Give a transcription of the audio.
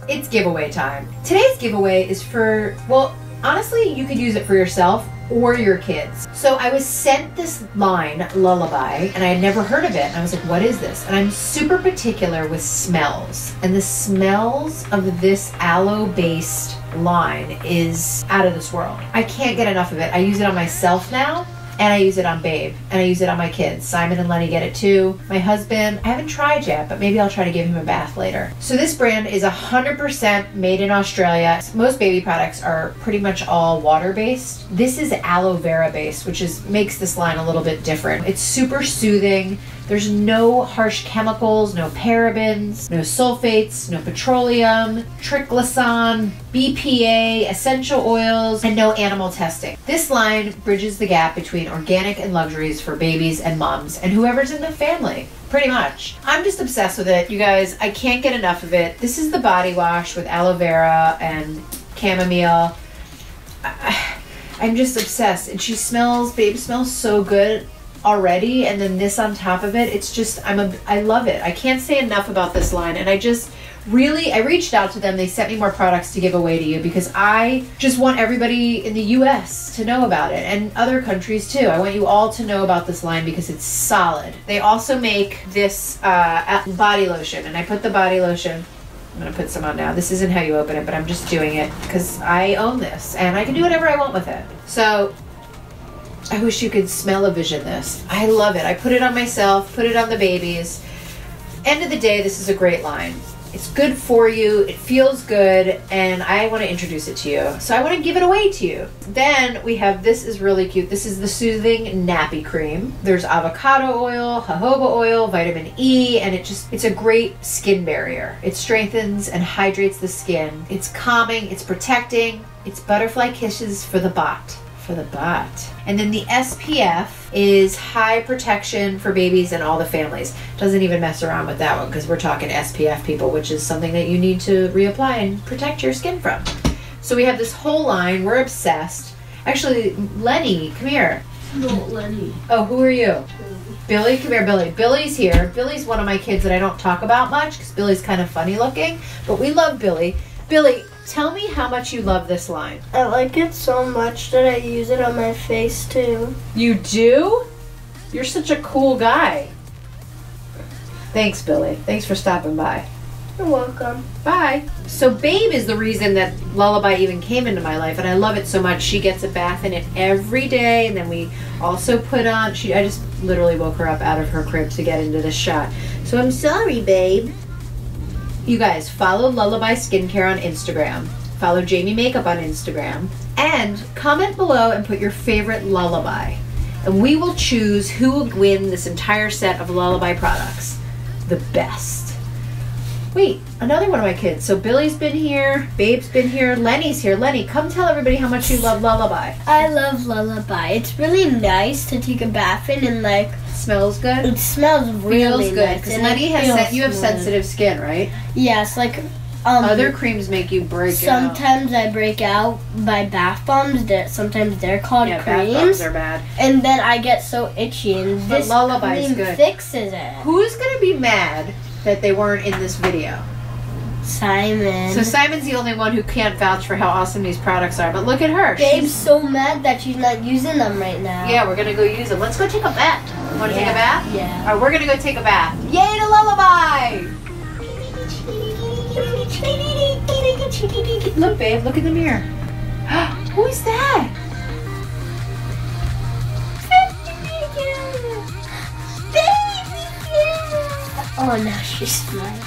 it's giveaway time. Today's giveaway is for, well, honestly, you could use it for yourself or your kids. So I was sent this line, Lullaby, and I had never heard of it. And I was like, what is this? And I'm super particular with smells. And the smells of this aloe-based line is out of this world. I can't get enough of it. I use it on myself now. And I use it on Babe, and I use it on my kids. Simon and Lenny get it too. My husband, I haven't tried yet, but maybe I'll try to give him a bath later. So this brand is 100% made in Australia. Most baby products are pretty much all water-based. This is aloe vera-based, which makes this line a little bit different. It's super soothing. There's no harsh chemicals, no parabens, no sulfates, no petroleum, triclosan, BPA, essential oils, and no animal testing. This line bridges the gap between organic and luxuries for babies and moms and whoever's in the family, pretty much. I'm just obsessed with it, you guys. I can't get enough of it. This is the body wash with aloe vera and chamomile. I'm just obsessed. And Babe smells so good already, and then this on top of it, it's just, I love it. I can't say enough about this line, and I reached out to them. They sent me more products to give away to you because I just want everybody in the US to know about it, and other countries too. I want you all to know about this line because it's solid. They also make this body lotion, and I put the body lotion, I'm gonna put some on now. This isn't how you open it, but I'm just doing it because I own this and I can do whatever I want with it. So I wish you could smell-o-vision this. I love it. I put it on myself, put it on the babies. End of the day, this is a great line. It's good for you, it feels good, and I want to introduce it to you. So I want to give it away to you. Then we have, this is really cute. This is the Soothing Nappy Cream. There's avocado oil, jojoba oil, vitamin E, and it's a great skin barrier. It strengthens and hydrates the skin. It's calming, it's protecting, it's butterfly kisses for the bot. And then the SPF is high protection for babies and all the families. Doesn't even mess around with that one because we're talking SPF, people, which is something that you need to reapply and protect your skin from. So we have this whole line. We're obsessed. Actually, Lenny, come here. No, Lenny. Oh, who are you? Billy, come here, Billy. Billy's here. Billy's one of my kids that I don't talk about much because Billy's kind of funny looking, but we love Billy. Billy, tell me how much you love this line. I like it so much that I use it on my face too. You do? You're such a cool guy. Thanks, Billy. Thanks for stopping by. You're welcome. Bye. So Babe is the reason that Lullaby even came into my life, and I love it so much. She gets a bath in it every day, and then we also put on, I just literally woke her up out of her crib to get into this shot. So I'm sorry, Babe. You guys, follow Lullaby Skincare on Instagram. Follow Jamie Makeup on Instagram. And comment below and put your favorite Lullaby. And we will choose who will win this entire set of Lullaby products. The best. Wait, another one of my kids. So Billy's been here, Babe's been here, Lenny's here. Lenny, come tell everybody how much you love Lullaby. I love Lullaby. It's really nice to take a bath in, and like, smells good? It smells really good. nice. Because Lenny you have sensitive skin, right? Yes, like other creams make you break out. Sometimes I break out by bath bombs. Sometimes they're called creams. Bath bombs are bad. And then I get so itchy, and this Lullaby's cream good. fixes it. Who's gonna be mad that they weren't in this video? Simon. So Simon's the only one who can't vouch for how awesome these products are. But look at her. Babe's so mad that she's not using them right now. Yeah, we're gonna go use them. Let's go take a bath. Want to take a bath? Yeah. All right, we're gonna go take a bath. Yay to Lullaby! Look, Babe, look in the mirror. Who is that? Oh, now she's smiling.